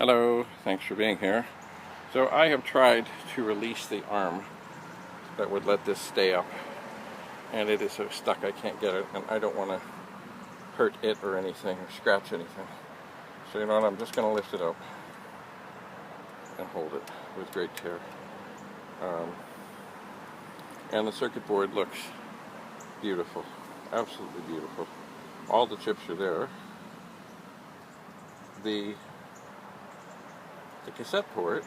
Hello, thanks for being here. So I have tried to release the arm that would let this stay up, and it is so stuck I can't get it, and I don't want to hurt it or anything or scratch anything. So you know what, I'm just going to lift it up and hold it with great care. And the circuit board looks beautiful, absolutely beautiful. All the chips are there. The cassette port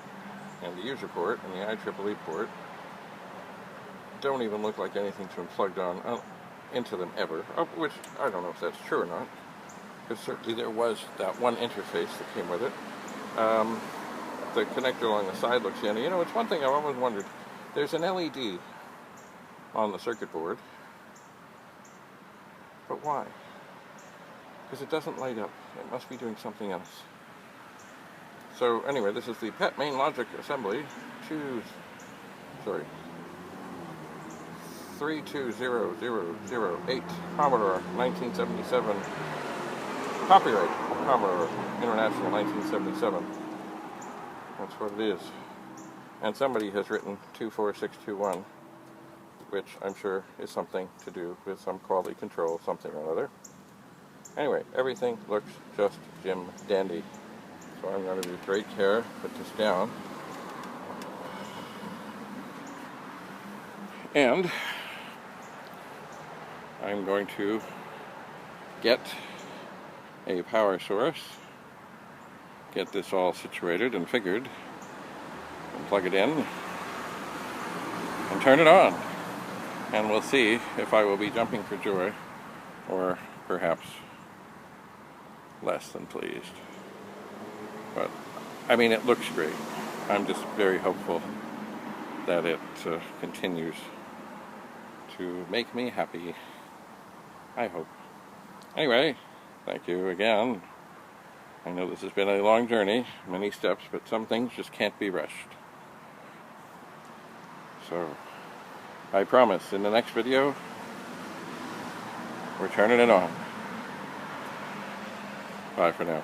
and the user port and the IEEE port don't even look like anything's been plugged on into them ever, which I don't know if that's true or not, because certainly there was that one interface that came with it. The connector along the side looks handy. You know, it's one thing I've always wondered. There's an LED on the circuit board, but why? Because it doesn't light up. It must be doing something else. So anyway, this is the PET main logic assembly. 320008 Commodore 1977. Copyright Commodore International 1977. That's what it is. And somebody has written 24621, which I'm sure is something to do with some quality control, something or other. Anyway, everything looks just Jim dandy. So I'm going to with great care put this down. And I'm going to get a power source, get this all situated and figured, and plug it in, and turn it on. And we'll see if I will be jumping for joy, or perhaps less than pleased. But, I mean, it looks great. I'm just very hopeful that it continues to make me happy. I hope. Anyway, thank you again. I know this has been a long journey, many steps, but some things just can't be rushed. So, I promise, in the next video, we're turning it on. Bye for now.